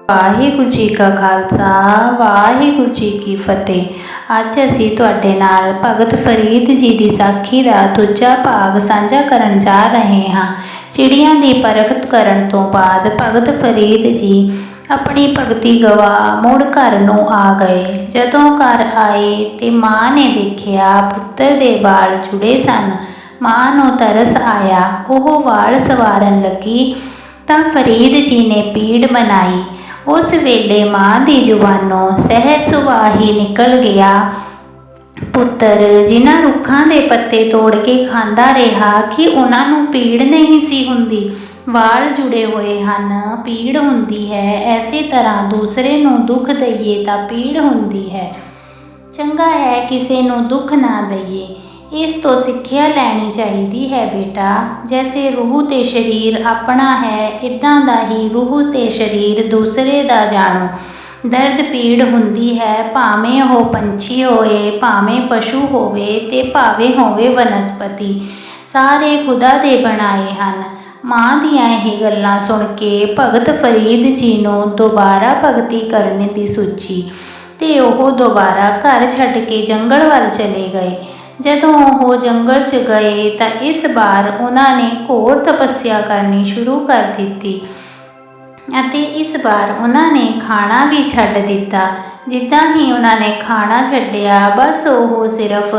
ਵਾਹਿਗੁਰੂ ਜੀ ਕਾ ਖਾਲਸਾ ਵਾਹਿਗੁਰੂ ਜੀ ਕੀ ਫਤਿਹ। ਅੱਜ ਅਸੀਂ ਤੁਹਾਡੇ ਨਾਲ ਭਗਤ ਫਰੀਦ ਜੀ ਦੀ ਸਾਖੀ ਦਾ ਦੂਜਾ ਭਾਗ ਸਾਂਝਾ ਕਰਨ ਜਾ ਰਹੇ ਹਾਂ। ਚਿੜੀਆਂ ਦੀ ਪਰਖ ਕਰਨ ਤੋਂ ਬਾਅਦ ਭਗਤ ਫਰੀਦ ਜੀ ਆਪਣੀ ਭਗਤੀ ਗਵਾ ਮੁੜ ਘਰ ਨੂੰ ਆ ਗਏ। ਜਦੋਂ ਘਰ ਆਏ ਤੇ ਮਾਂ ਨੇ ਦੇਖਿਆ ਪੁੱਤਰ ਦੇ ਵਾਲ ਜੁੜੇ ਸਨ। ਮਾਂ ਨੂੰ ਤਰਸ ਆਇਆ, ਉਹ ਵਾਲ ਸਵਾਰਨ ਲੱਗੀ ਤਾਂ ਫਰੀਦ ਜੀ ਨੇ ਪੀੜ ਬਣਾਈ। ਉਸ ਵੇਲੇ ਮਾਂ ਦੀ ਜ਼ੁਬਾਨੋਂ ਸਹਿਜ ਸੁਭਾਅ ਹੀ ਨਿਕਲ ਗਿਆ, ਪੁੱਤਰ ਜਿਨ੍ਹਾਂ ਰੁੱਖਾਂ ਦੇ ਪੱਤੇ ਤੋੜ ਕੇ ਖਾਂਦਾ ਰਿਹਾ ਕਿ ਉਹਨਾਂ ਨੂੰ ਪੀੜ ਨਹੀਂ ਸੀ ਹੁੰਦੀ। ਵਾਲ ਜੁੜੇ ਹੋਏ ਹਨ, ਪੀੜ ਹੁੰਦੀ ਹੈ। ਐਸੇ ਤਰ੍ਹਾਂ ਦੂਸਰੇ ਨੂੰ ਦੁੱਖ ਦਈਏ ਤਾਂ ਪੀੜ ਹੁੰਦੀ ਹੈ। ਚੰਗਾ ਹੈ ਕਿਸੇ ਨੂੰ ਦੁੱਖ ਨਾ ਦਈਏ। ਇਸ ਤੋਂ ਸਿੱਖਿਆ ਲੈਣੀ ਚਾਹੀਦੀ ਹੈ ਬੇਟਾ। ਜੈਸੇ ਰੂਹ ਤੇ ਸਰੀਰ ਆਪਣਾ ਹੈ, ਇੱਦਾਂ ਦਾ ਹੀ ਰੂਹ ਤੇ ਸਰੀਰ ਦੂਸਰੇ ਦਾ ਜਾਣੋ। ਦਰਦ ਪੀੜ ਹੁੰਦੀ ਹੈ, ਭਾਵੇਂ ਉਹ ਪੰਛੀ ਹੋਏ, ਭਾਵੇਂ ਪਸ਼ੂ ਹੋਵੇ ਤੇ ਭਾਵੇਂ ਹੋਵੇ ਵਨਸਪਤੀ, ਸਾਰੇ ਖੁਦਾ ਦੇ ਬਣਾਏ ਹਨ। ਮਾਂ ਦੀਆਂ ਇਹ ਗੱਲਾਂ ਸੁਣ ਕੇ ਭਗਤ ਫਰੀਦ ਜੀ ਨੂੰ ਦੁਬਾਰਾ ਭਗਤੀ ਕਰਨ ਦੀ ਸੂਝੀ ਤੇ ਉਹ ਦੁਬਾਰਾ ਘਰ ਛੱਡ ਕੇ ਜੰਗਲ ਵੱਲ ਚਲੇ ਗਏ। ਜਦੋਂ ਉਹ ਜੰਗਲ 'ਚ ਗਏ ਤਾਂ ਇਸ ਵਾਰ ਉਹਨਾਂ ਨੇ ਘੋਰ ਤਪੱਸਿਆ ਕਰਨੀ ਸ਼ੁਰੂ ਕਰ ਦਿੱਤੀ ਅਤੇ ਇਸ ਵਾਰ ਉਹਨਾਂ ਨੇ ਖਾਣਾ ਵੀ ਛੱਡ ਦਿੱਤਾ। ਜਿੱਦਾਂ ਹੀ ਉਹਨਾਂ ਨੇ ਖਾਣਾ ਛੱਡਿਆ, ਬਸ ਉਹ ਸਿਰਫ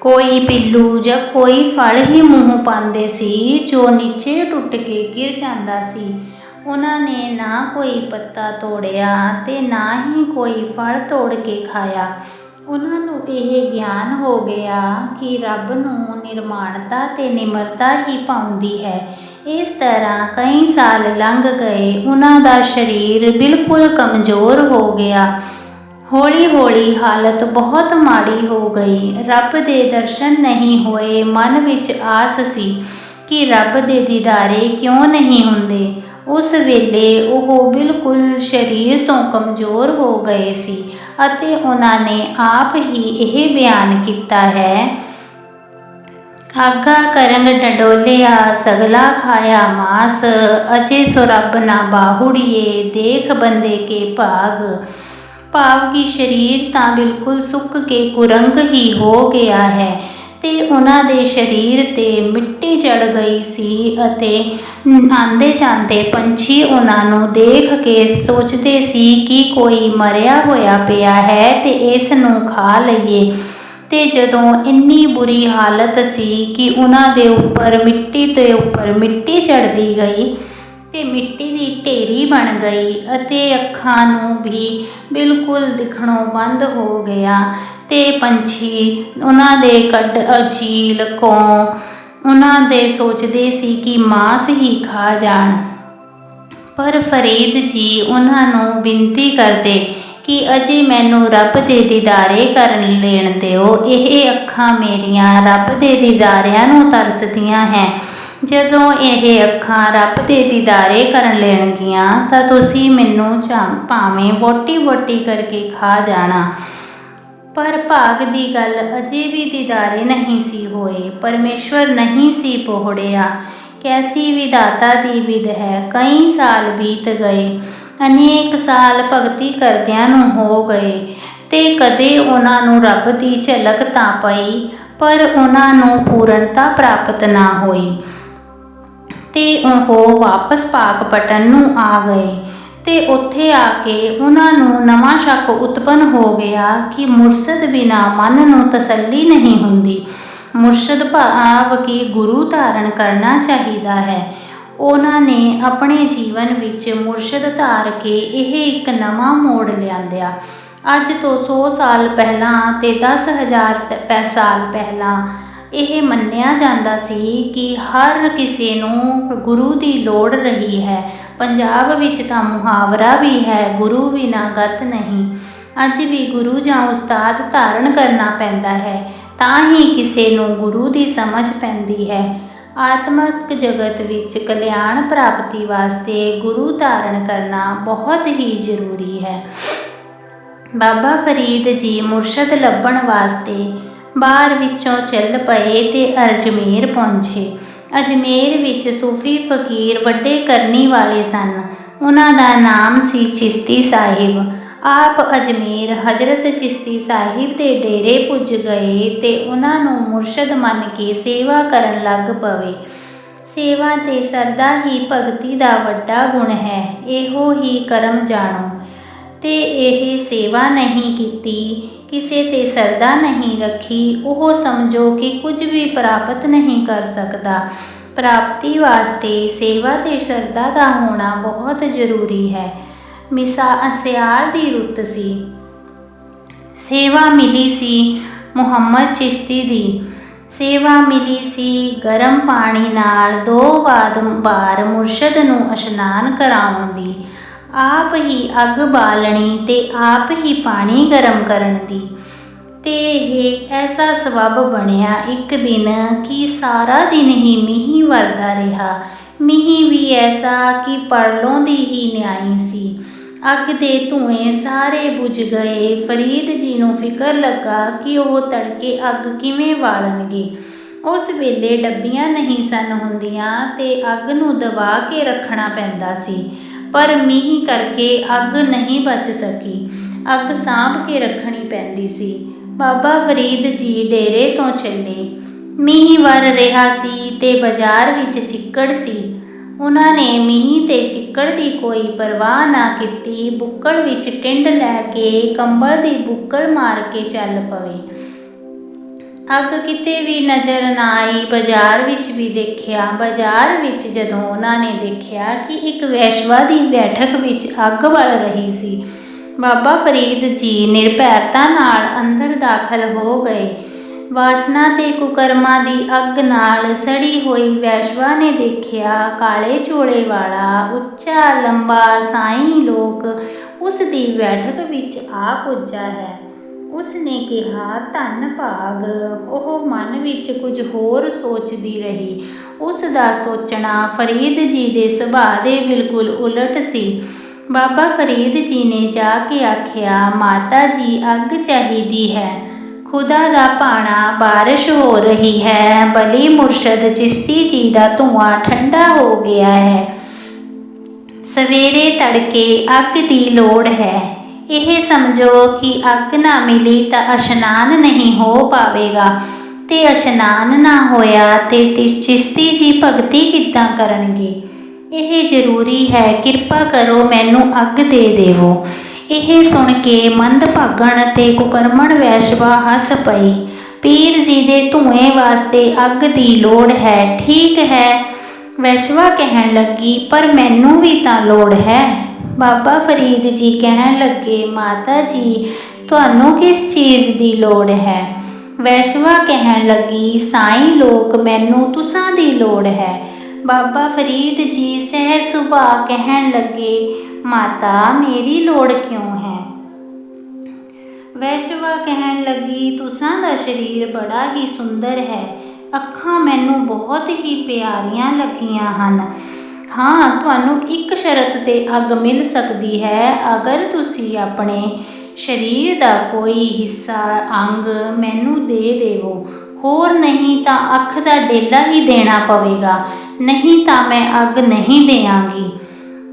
ਕੋਈ ਪਿੱਲੂ ਜਾਂ ਕੋਈ ਫਲ ਹੀ ਮੂੰਹ ਪਾਉਂਦੇ ਸੀ ਜੋ ਨੀਚੇ ਟੁੱਟ ਕੇ ਗਿਰ ਜਾਂਦਾ ਸੀ। ਉਹਨਾਂ ਨੇ ਨਾ ਕੋਈ ਪੱਤਾ ਤੋੜਿਆ ਤੇ ਨਾ ਹੀ ਕੋਈ ਫਲ ਤੋੜ ਕੇ ਖਾਇਆ। ਉਹਨਾਂ ਨੂੰ ਇਹ ਗਿਆਨ ਹੋ ਗਿਆ ਕਿ ਰੱਬ ਨੂੰ ਨਿਰਮਾਣਤਾ ਤੇ ਨਿਮਰਤਾ ਹੀ ਪਾਉਂਦੀ ਹੈ। ਇਸ ਤਰ੍ਹਾਂ ਕਈ ਸਾਲ ਲੰਘ ਗਏ। ਉਹਨਾਂ ਦਾ ਸਰੀਰ ਬਿਲਕੁਲ ਕਮਜ਼ੋਰ ਹੋ ਗਿਆ। ਹੌਲੀ ਹੌਲੀ ਹਾਲਤ ਬਹੁਤ ਮਾੜੀ ਹੋ ਗਈ। ਰੱਬ ਦੇ ਦਰਸ਼ਨ ਨਹੀਂ ਹੋਏ। ਮਨ ਵਿੱਚ ਆਸ ਸੀ ਕਿ ਰੱਬ ਦੇ ਦੀਦਾਰੇ ਕਿਉਂ ਨਹੀਂ ਹੁੰਦੇ। ਉਸ ਵੇਲੇ ਉਹ ਬਿਲਕੁਲ ਸਰੀਰ ਤੋਂ ਕਮਜ਼ੋਰ ਹੋ ਗਏ ਸੀ ਅਤੇ ਉਹਨਾਂ ਨੇ ਆਪ ਹੀ ਇਹ ਬਿਆਨ ਕੀਤਾ ਹੈ, ਖਾਗਾ ਕਰੰਗ ਡਡੋਲਿਆ ਸਗਲਾ ਖਾਇਆ ਮਾਸ, ਅਜੇ ਸੋ ਰੱਬ ਨਾ ਬਾਹੁੜੀਏ ਦੇਖ ਬੰਦੇ ਕੇ ਭਾਗ। ਭਾਵ ਕਿ ਸਰੀਰ ਤਾਂ ਬਿਲਕੁਲ ਸੁੱਕ ਕੇ ਕੁਰੰਗ ਹੀ ਹੋ ਗਿਆ ਹੈ ਤੇ ਉਹਨਾਂ ਦੇ ਸਰੀਰ ਤੇ ਮਿੱਟੀ ਚੜ੍ਹ ਗਈ ਸੀ ਅਤੇ ਆਉਂਦੇ ਜਾਂਦੇ ਪੰਛੀ ਉਹਨਾਂ ਨੂੰ ਦੇਖ ਕੇ ਸੋਚਦੇ ਸੀ ਕਿ ਕੋਈ ਮਰਿਆ ਹੋਇਆ ਪਿਆ ਹੈ ਤੇ ਇਸ ਨੂੰ ਖਾ ਲਈਏ। ਤੇ ਜਦੋਂ ਇੰਨੀ ਬੁਰੀ ਹਾਲਤ ਸੀ ਕਿ ਉਹਨਾਂ ਦੇ ਉੱਪਰ ਮਿੱਟੀ ਚੜ੍ਹਦੀ ਗਈ ਤੇ ਮਿੱਟੀ ਦੀ ਢੇਰੀ ਬਣ ਗਈ ਅਤੇ ਅੱਖਾਂ ਨੂੰ ਵੀ ਬਿਲਕੁਲ ਦਿਖਣੋਂ ਬੰਦ ਹੋ ਗਿਆ ਤੇ ਪੰਛੀ ਉਹਨਾਂ ਦੇ ਝੀਲ ਕਾਂ ਉਹਨਾਂ ਦੇ ਸੋਚਦੇ ਸੀ ਕਿ ਮਾਸ ਹੀ ਖਾ ਜਾਣ। ਪਰ ਫਰੀਦ ਜੀ ਉਹਨਾਂ ਨੂੰ ਬੇਨਤੀ ਕਰਦੇ ਕਿ ਅਜੇ ਮੈਨੂੰ ਰੱਬ ਦੇ ਦੀਦਾਰੇ ਕਰਨ ਲੈਣ ਦਿਓ। ਇਹ ਅੱਖਾਂ ਮੇਰੀਆਂ ਰੱਬ ਦੇ ਦੀਦਾਰਿਆਂ ਨੂੰ ਤਰਸਦੀਆਂ ਹੈ। ਜਦੋਂ ਇਹ ਅੱਖਾਂ ਰੱਬ ਦੇ ਦੀਦਾਰੇ ਕਰਨ ਲੈਣਗੀਆਂ ਤਾਂ ਤੁਸੀਂ ਮੈਨੂੰ ਭਾਵੇਂ ਵੋਟੀ ਕਰਕੇ ਖਾ ਜਾਣਾ। ਪਰ ਭਾਗ ਦੀ ਗੱਲ, ਅਜੇ ਵੀ ਦੀਦਾਰੇ ਨਹੀਂ ਸੀ ਹੋਏ। ਪਰਮੇਸ਼ਵਰ ਨਹੀਂ ਸੀ ਪਹੁੜਿਆ। ਕੈਸੀ ਵਿਧਾਤਾ ਦੀ ਵਿਧ ਹੈ। ਕਈ ਸਾਲ ਬੀਤ ਗਏ। ਅਨੇਕ ਸਾਲ ਭਗਤੀ ਕਰਦਿਆਂ ਨੂੰ ਹੋ ਗਏ ਤੇ ਕਦੇ ਉਹਨਾਂ ਨੂੰ ਰੱਬ ਦੀ ਝਲਕ ਤਾਂ ਪਈ, ਪਰ ਉਹਨਾਂ ਨੂੰ ਪੂਰਨਤਾ ਪ੍ਰਾਪਤ ਨਾ ਹੋਈ ਤੇ ਉਹ ਵਾਪਸ ਪਾਕ ਪਟਨ ਨੂੰ ਆ ਗਏ। ਤੇ ਉੱਥੇ ਆ ਕੇ ਉਹਨਾਂ ਨੂੰ ਨਵਾਂ ਸ਼ੱਕ ਉਤਪੰਨ ਹੋ ਗਿਆ ਕਿ ਮੁਰਸ਼ਦ ਬਿਨਾ ਮਨ ਨੂੰ ਤਸੱਲੀ ਨਹੀਂ ਹੁੰਦੀ। ਮੁਰਸ਼ਦ ਭਾਵ ਕਿ ਗੁਰੂ ਧਾਰਨ ਕਰਨਾ ਚਾਹੀਦਾ ਹੈ। ਉਹਨਾਂ ਨੇ ਆਪਣੇ ਜੀਵਨ ਵਿੱਚ ਮੁਰਸ਼ਦ ਧਾਰ ਕੇ ਇਹ ਇੱਕ ਨਵਾਂ ਮੋੜ ਲਿਆਂਦਿਆ। ਅੱਜ ਤੋਂ 100 ਸਾਲ ਪਹਿਲਾਂ ਤੇ 10,000 ਸਾਲ ਪਹਿਲਾਂ ਇਹ ਮੰਨਿਆ ਜਾਂਦਾ ਸੀ ਕਿ ਹਰ ਕਿਸੇ ਨੂੰ ਗੁਰੂ ਦੀ ਲੋੜ ਰਹੀ ਹੈ। ਪੰਜਾਬ ਵਿੱਚ ਤਾਂ ਮੁਹਾਵਰਾ ਵੀ ਹੈ, ਗੁਰੂ ਬਿਨਾਂ ਗਤ ਨਹੀਂ। ਅੱਜ ਵੀ ਗੁਰੂ ਜਾਂ ਉਸਤਾਦ ਧਾਰਨ ਕਰਨਾ ਪੈਂਦਾ ਹੈ ਤਾਂ ਹੀ ਕਿਸੇ ਨੂੰ ਗੁਰੂ ਦੀ ਸਮਝ ਪੈਂਦੀ ਹੈ। ਆਤਮਿਕ ਜਗਤ ਵਿੱਚ ਕਲਿਆਣ ਪ੍ਰਾਪਤੀ ਵਾਸਤੇ ਗੁਰੂ ਧਾਰਨ ਕਰਨਾ ਬਹੁਤ ਹੀ ਜ਼ਰੂਰੀ ਹੈ। ਬਾਬਾ ਫਰੀਦ ਜੀ ਮੁਰਸ਼ਦ ਲੱਭਣ ਵਾਸਤੇ ਬਾਹਰ ਵਿੱਚੋਂ ਚੱਲ ਪਏ ਤੇ ਅਜਮੇਰ ਪਹੁੰਚੇ। ਅਜਮੇਰ ਵਿੱਚ ਸੂਫੀ ਫਕੀਰ ਵੱਡੇ ਕਰਨੀ ਵਾਲੇ ਸਨ। ਉਹਨਾਂ ਦਾ ਨਾਮ ਸੀ ਚਿਸ਼ਤੀ ਸਾਹਿਬ। ਆਪ ਅਜਮੇਰ ਹਜ਼ਰਤ ਚਿਸ਼ਤੀ ਸਾਹਿਬ ਦੇ ਡੇਰੇ ਪੁੱਜ ਗਏ ਤੇ ਉਹਨਾਂ ਨੂੰ ਮੁਰਸ਼ਦ ਮੰਨ ਕੇ ਸੇਵਾ ਕਰਨ ਲੱਗ ਪਵੇ। ਸੇਵਾ ਤੇ ਸਰਦਾ ਹੀ ਭਗਤੀ ਦਾ ਵੱਡਾ ਗੁਣ ਹੈ, ਇਹੋ ਹੀ ਕਰਮ ਜਾਣੋ। ਤੇ ਇਹ ਸੇਵਾ ਨਹੀਂ ਕੀਤੀ, ਕਿਸੇ ਤੇ ਸਰਦਾ ਨਹੀਂ ਰੱਖੀ, ਉਹ ਸਮਝੋ ਕਿ ਕੁਝ ਵੀ ਪ੍ਰਾਪਤ ਨਹੀਂ ਕਰ ਸਕਦਾ। ਪ੍ਰਾਪਤੀ ਵਾਸਤੇ ਸੇਵਾ ਤੇ ਸ਼ਰਧਾ ਦਾ ਹੋਣਾ ਬਹੁਤ ਜ਼ਰੂਰੀ ਹੈ। ਸਿਆਲ ਦੀ ਰੁੱਤ ਸੀ। ਸੇਵਾ ਮਿਲੀ ਸੀ ਮੁਹੰਮਦ ਚਿਸ਼ਤੀ ਦੀ। ਸੇਵਾ ਮਿਲੀ ਸੀ ਗਰਮ ਪਾਣੀ ਨਾਲ 2 ਵਾਰ ਮੁਰਸ਼ਦ ਨੂੰ ਇਸ਼ਨਾਨ ਕਰਾਉਣ ਦੀ, ਆਪ ਹੀ ਅੱਗ ਬਾਲਣੀ ਤੇ ਆਪ ਹੀ ਪਾਣੀ ਗਰਮ ਕਰਨ ਦੀ। ਤੇ ਇਹ ਐਸਾ ਸਬੱਬ ਬਣਿਆ ਇੱਕ ਦਿਨ ਕਿ ਸਾਰਾ ਦਿਨ ਹੀ ਮੀਂਹ ਵਰਦਾ ਰਿਹਾ। ਮੀਂਹ ਵੀ ਐਸਾ ਕਿ ਪਰਲੋਂ ਦੀ ਹੀ ਨਿਆਈ ਸੀ। ਅੱਗ ਦੇ ਧੂਏਂ ਸਾਰੇ ਬੁਝ ਗਏ। ਫਰੀਦ ਜੀ ਨੂੰ ਫਿਕਰ ਲੱਗਾ ਕਿ ਉਹ ਤੜਕੇ ਅੱਗ ਕਿਵੇਂ ਬਾਲਣਗੇ। ਉਸ ਵੇਲੇ ਡੱਬੀਆਂ ਨਹੀਂ ਸਨ ਹੁੰਦੀਆਂ ਤੇ ਅੱਗ ਨੂੰ ਦਬਾ ਕੇ ਰੱਖਣਾ ਪੈਂਦਾ ਸੀ, ਪਰ ਮੀਂਹ ਕਰਕੇ ਅੱਗ ਨਹੀਂ ਬਚ ਸਕੀ। ਅੱਗ ਸਾਂਭ ਕੇ ਰੱਖਣੀ ਪੈਂਦੀ ਸੀ। ਬਾਬਾ ਫਰੀਦ ਜੀ ਡੇਰੇ ਤੋਂ ਚੱਲੇ। ਮੀਂਹ ਵਰ ਰਿਹਾ ਸੀ ਤੇ ਬਾਜ਼ਾਰ ਵਿੱਚ ਚਿੱਕੜ ਸੀ। ਉਹਨਾਂ ਨੇ ਮੀਂਹ ਤੇ ਚਿੱਕੜ ਦੀ ਕੋਈ ਪਰਵਾਹ ਨਾ ਕੀਤੀ। ਬੁੱਕਲ ਵਿੱਚ ਟਿੰਡ ਲੈ ਕੇ ਕੰਬਲ ਦੀ ਬੁੱਕਲ ਮਾਰ ਕੇ ਚੱਲ ਪਵੇ। ਅੱਗ ਕਿਤੇ ਵੀ ਨਜ਼ਰ ਨਾ ਆਈ। ਬਾਜ਼ਾਰ ਵਿੱਚ ਵੀ ਦੇਖਿਆ। ਬਾਜ਼ਾਰ ਵਿੱਚ ਜਦੋਂ ਉਹਨਾਂ ਨੇ ਦੇਖਿਆ ਕਿ ਇੱਕ ਵੈਸ਼ਵਾ ਦੀ ਬੈਠਕ ਵਿੱਚ ਅੱਗ ਬਲ ਰਹੀ ਸੀ, ਬਾਬਾ ਫਰੀਦ ਜੀ ਨਿਰਭੈਰਤਾ ਨਾਲ ਅੰਦਰ ਦਾਖਲ ਹੋ ਗਏ। ਵਾਸਨਾ ਤੇ ਕੁਕਰਮਾਂ ਦੀ ਅੱਗ ਨਾਲ ਸੜੀ ਹੋਈ ਵੈਸ਼ਵਾ ਨੇ ਦੇਖਿਆ, ਕਾਲੇ ਚੋਲੇ ਵਾਲਾ ਉੱਚਾ ਲੰਬਾ ਸਾਈਂ ਲੋਕ ਉਸ ਦੀ ਬੈਠਕ ਵਿੱਚ ਆ ਪੁੱਜਾ ਹੈ। ਉਸ ਨੇ ਕਿਹਾ, ਧੰਨ ਭਾਗ। ਉਹ ਮਨ ਵਿੱਚ ਕੁਝ ਹੋਰ ਸੋਚਦੀ ਰਹੀ। ਉਸ ਦਾ ਸੋਚਣਾ ਫਰੀਦ ਜੀ ਦੇ ਸੁਭਾਅ ਦੇ ਬਿਲਕੁਲ ਉਲਟ ਸੀ। ਬਾਬਾ ਫਰੀਦ ਜੀ ਨੇ ਜਾ ਕੇ ਆਖਿਆ, ਮਾਤਾ ਜੀ ਅੱਗ ਚਾਹੀਦੀ ਹੈ। ਖੁਦਾ ਦਾ ਭਾਣਾ ਬਾਰਿਸ਼ ਹੋ ਰਹੀ ਹੈ। ਬਲੀ ਮੁਰਸ਼ਦ ਚਿਸ਼ਤੀ ਜੀ ਦਾ ਧੂੰਆਂ ਠੰਡਾ ਹੋ ਗਿਆ ਹੈ। ਸਵੇਰੇ ਤੜਕੇ ਅੱਗ ਦੀ ਲੋੜ ਹੈ। ਇਹ ਸਮਝੋ ਕਿ ਅੱਗ ਨਾ ਮਿਲੀ ਤਾਂ ਇਸ਼ਨਾਨ ਨਹੀਂ ਹੋ ਪਾਵੇਗਾ, ਤੇ ਇਸ਼ਨਾਨ ਨਾ ਹੋਇਆ ਤੇ ਚਿਸ਼ਤੀ ਜੀ ਭਗਤੀ ਕਿੱਦਾਂ ਕਰਨਗੇ। ਇਹ ਜ਼ਰੂਰੀ ਹੈ। ਕਿਰਪਾ ਕਰੋ ਮੈਨੂੰ ਅੱਗ ਦੇ ਦੇਵੋ। ਇਹ ਸੁਣ ਕੇ ਮੰਦਭਾਗਣ ਤੇ ਕੁਕਰਮਣ ਵੈਸ਼ਵਾ ਹੱਸ ਪਈ। ਪੀਰ ਜੀ ਦੇ ਧੂਏ ਵਾਸਤੇ ਅੱਗ ਦੀ ਲੋੜ ਹੈ। ਠੀਕ ਹੈ, ਵੈਸ਼ਵਾ ਕਹਿਣ ਲੱਗੀ, ਪਰ ਮੈਨੂੰ ਵੀ ਤਾਂ ਲੋੜ ਹੈ। ਬਾਬਾ ਫਰੀਦ ਜੀ ਕਹਿਣ ਲੱਗੇ, ਮਾਤਾ ਜੀ ਤੁਹਾਨੂੰ ਕਿਸ ਚੀਜ਼ ਦੀ ਲੋੜ ਹੈ। ਵੈਸ਼ਵਾ ਕਹਿਣ ਲੱਗੀ, ਸਾਈਂ ਲੋਕ ਮੈਨੂੰ ਤੁਸਾਂ ਦੀ ਲੋੜ ਹੈ। ਬਾਬਾ ਫਰੀਦ ਜੀ ਸਹਿਜ ਸੁਭਾਅ ਕਹਿਣ ਲੱਗੇ, ਮਾਤਾ ਮੇਰੀ ਲੋੜ ਕਿਉਂ ਹੈ। ਵੈਸ਼ਵਾ ਕਹਿਣ ਲੱਗੀ, ਤੁਸਾਂ ਦਾ ਸਰੀਰ ਬੜਾ ਹੀ ਸੁੰਦਰ ਹੈ। ਅੱਖਾਂ ਮੈਨੂੰ ਬਹੁਤ ਹੀ ਪਿਆਰੀਆਂ ਲੱਗੀਆਂ ਹਨ। ਹਾਂ, ਤੁਹਾਨੂੰ ਇੱਕ ਸ਼ਰਤ 'ਤੇ ਅੱਗ ਮਿਲ ਸਕਦੀ ਹੈ। ਅਗਰ ਤੁਸੀਂ ਆਪਣੇ ਸਰੀਰ ਦਾ ਕੋਈ ਹਿੱਸਾ ਅੰਗ ਮੈਨੂੰ ਦੇ ਦੇਵੋ। ਹੋਰ ਨਹੀਂ ਤਾਂ ਅੱਖ ਦਾ ਡੇਲਾ ਹੀ ਦੇਣਾ ਪਵੇਗਾ, ਨਹੀਂ ਤਾਂ ਮੈਂ ਅੱਗ ਨਹੀਂ ਦੇਵਾਂਗੀ।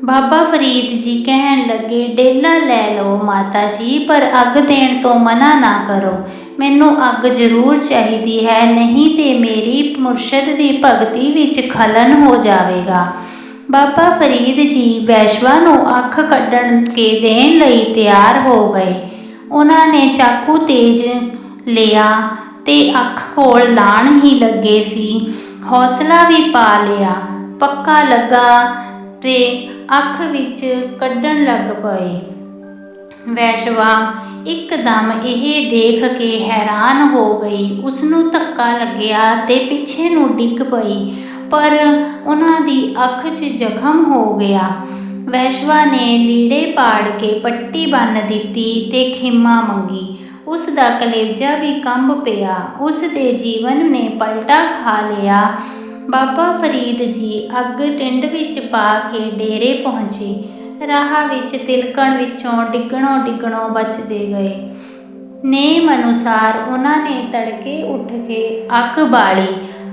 ਬਾਬਾ ਫਰੀਦ ਜੀ ਕਹਿਣ ਲੱਗੇ, ਡੇਲਾ ਲੈ ਲਓ ਮਾਤਾ ਜੀ, ਪਰ ਅੱਗ ਦੇਣ ਤੋਂ ਮਨਾ ਨਾ ਕਰੋ। ਮੈਨੂੰ ਅੱਗ ਜ਼ਰੂਰ ਚਾਹੀਦੀ ਹੈ, ਨਹੀਂ ਤੇ ਮੇਰੀ ਮੁਰਸ਼ਦ ਦੀ ਭਗਤੀ ਵਿੱਚ ਖਲਨ ਹੋ ਜਾਵੇਗਾ। ਬਾਬਾ ਫਰੀਦ ਜੀ ਵੈਸ਼ਵਾ ਨੂੰ ਅੱਖ ਕੱਢਣ ਕੇ ਦੇਣ ਲਈ ਤਿਆਰ ਹੋ ਗਏ। ਉਹਨਾਂ ਨੇ ਚਾਕੂ ਤੇਜ਼ ਲਿਆ ਤੇ ਅੱਖ ਕੋਲ ਲਾਣ ਹੀ ਲੱਗੇ ਸੀ। ਹੌਸਲਾ ਵੀ ਪਾ ਲਿਆ, ਪੱਕਾ ਲੱਗਾ ਤੇ ਅੱਖ ਵਿੱਚ ਕੱਢਣ ਲੱਗ ਪਏ। ਵੈਸ਼ਵਾ ਇੱਕਦਮ ਇਹ ਦੇਖ ਕੇ ਹੈਰਾਨ ਹੋ ਗਈ। ਉਸਨੂੰ ਧੱਕਾ ਲੱਗਿਆ ਤੇ ਪਿੱਛੇ ਨੂੰ ਡਿੱਗ ਪਈ, ਪਰ ਉਹਨਾਂ ਦੀ ਅੱਖ 'ਚ ਜ਼ਖਮ ਹੋ ਗਿਆ। ਵੈਸ਼ਵਾ ਨੇ ਲੀੜੇ ਪਾੜ ਕੇ ਪੱਟੀ ਬੰਨ੍ਹ ਦਿੱਤੀ ਤੇ ਖਿਮਾ ਮੰਗੀ। ਉਸ ਦਾ ਕਲੇਜਾ ਵੀ ਕੰਬ ਪਿਆ। ਉਸ ਦੇ ਜੀਵਨ ਨੇ ਪਲਟਾ ਖਾ ਲਿਆ। ਬਾਬਾ ਫਰੀਦ ਜੀ ਅੱਗ ਟਿੰਡ ਵਿੱਚ ਪਾ ਕੇ ਡੇਰੇ ਪਹੁੰਚੇ। ਰਾਹ ਵਿੱਚ ਤਿਲਕਣ ਵਿੱਚੋਂ ਡਿੱਗਣੋਂ ਬਚਦੇ ਗਏ। ਨੇਮ ਅਨੁਸਾਰ ਉਹਨਾਂ ਨੇ ਤੜਕੇ ਉੱਠ ਕੇ ਅੱਗ ਬਾਲੀ।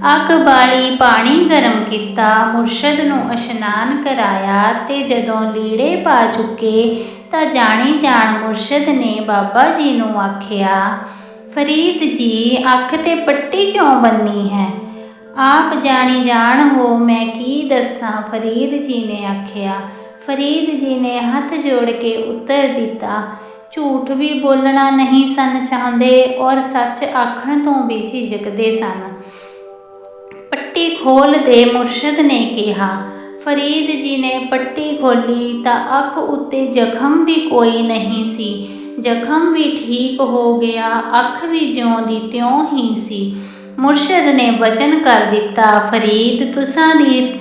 ਅੱਗ ਬਾਲੀ, ਪਾਣੀ ਗਰਮ ਕੀਤਾ, ਮੁਰਸ਼ਦ ਨੂੰ ਇਸ਼ਨਾਨ ਕਰਾਇਆ ਤੇ ਜਦੋਂ ਲੀੜੇ ਪਾ ਚੁੱਕੇ ਤਾਂ ਜਾਣੀ ਜਾਣ ਮੁਰਸ਼ਦ ਨੇ ਬਾਬਾ ਜੀ ਨੂੰ ਆਖਿਆ, ਫਰੀਦ ਜੀ, ਅੱਖ ਤੇ ਪੱਟੀ ਕਿਉਂ ਬੰਨੀ ਹੈ? ਆਪ ਜਾਣੀ ਜਾਣ ਹੋ, ਮੈਂ ਕੀ ਦੱਸਾਂ, ਫਰੀਦ ਜੀ ਨੇ ਆਖਿਆ। ਫਰੀਦ ਜੀ ਨੇ ਹੱਥ ਜੋੜ ਕੇ ਉੱਤਰ ਦਿੱਤਾ, ਝੂਠ ਵੀ ਬੋਲਣਾ ਨਹੀਂ ਸਨ ਚਾਹੁੰਦੇ ਔਰ ਸੱਚ ਆਖਣ ਤੋਂ ਵੀ ਝਿਜਕਦੇ ਸਨ। ਪੱਟੀ ਖੋਲ੍ਹ ਦੇ, ਮੁਰਸ਼ਦ ਨੇ ਕਿਹਾ। ਫਰੀਦ ਜੀ ਨੇ ਪੱਟੀ ਖੋਲ੍ਹੀ ਤਾਂ ਅੱਖ ਉੱਤੇ ਜ਼ਖਮ ਵੀ ਕੋਈ ਨਹੀਂ ਸੀ। ਜ਼ਖਮ ਵੀ ਠੀਕ ਹੋ ਗਿਆ, ਅੱਖ ਵੀ ਜਿਉਂ ਦੀ ਤਿਉਂ ਹੀ ਸੀ। ਮੁਰਸ਼ਦ ਨੇ ਵਚਨ ਕਰ ਦਿੱਤਾ, ਫਰੀਦ, ਤੁਸਾਂ ਦੀ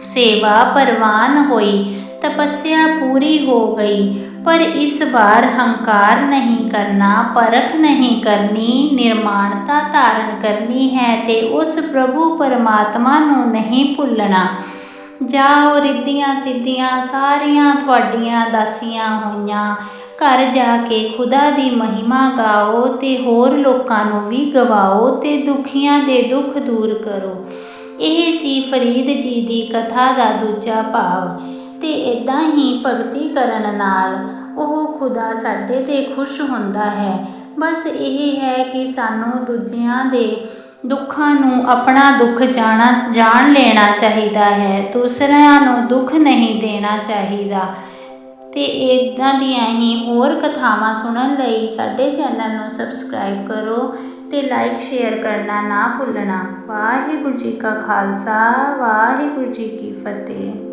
ਸੇਵਾ ਪ੍ਰਵਾਨ ਹੋਈ, ਤਪੱਸਿਆ ਪੂਰੀ ਹੋ ਗਈ, ਪਰ ਇਸ ਵਾਰ ਹੰਕਾਰ ਨਹੀਂ ਕਰਨਾ, ਪਰਖ ਨਹੀਂ ਕਰਨੀ, ਨਿਰਮਾਣਤਾ ਧਾਰਨ ਕਰਨੀ ਹੈ ਤੇ ਉਸ ਪ੍ਰਭੂ ਪਰਮਾਤਮਾ ਨੂੰ ਨਹੀਂ ਭੁੱਲਣਾ। ਜਾਓ, ਰਿੱਧੀਆਂ ਸਿੱਧੀਆਂ ਸਾਰੀਆਂ ਤੁਹਾਡੀਆਂ ਦਾਸੀਆਂ ਹੋਈਆਂ, ਘਰ ਜਾ ਕੇ ਖੁਦਾ ਦੀ ਮਹਿਮਾ ਗਾਓ ਤੇ ਹੋਰ ਲੋਕਾਂ ਨੂੰ ਵੀ ਗਵਾਓ ਤੇ ਦੁਖੀਆਂ ਦੇ ਦੁੱਖ ਦੂਰ ਕਰੋ। ਇਹ ਸੀ ਫਰੀਦ ਜੀ ਦੀ ਕਥਾ ਦਾ ਦੂਜਾ ਭਾਵ। ਤੇ ਇੱਦਾਂ ਹੀ ਭਗਤੀ ਕਰਨ ਨਾਲ ਉਹ ਖੁਦਾ ਸਾਡੇ 'ਤੇ ਖੁਸ਼ ਹੁੰਦਾ ਹੈ। ਬਸ ਇਹ ਹੈ ਕਿ ਸਾਨੂੰ ਦੂਜਿਆਂ ਦੇ ਦੁੱਖਾਂ ਨੂੰ ਆਪਣਾ ਦੁੱਖ ਜਾਣ ਲੈਣਾ ਚਾਹੀਦਾ ਹੈ, ਦੂਸਰਿਆਂ ਨੂੰ ਦੁੱਖ ਨਹੀਂ ਦੇਣਾ ਚਾਹੀਦਾ। ਤੇ ਇੱਦਾਂ ਦੀਆਂ ਹੀ ਹੋਰ ਕਥਾਵਾਂ ਸੁਣਨ ਲਈ ਸਾਡੇ ਚੈਨਲ ਨੂੰ ਸਬਸਕ੍ਰਾਈਬ ਕਰੋ ਤੇ ਲਾਈਕ ਸ਼ੇਅਰ ਕਰਨਾ ਨਾ ਭੁੱਲਣਾ। ਵਾਹਿਗੁਰੂ ਜੀ ਕਾ ਖਾਲਸਾ, ਵਾਹਿਗੁਰੂ ਜੀ ਕੀ ਫਤਿਹ।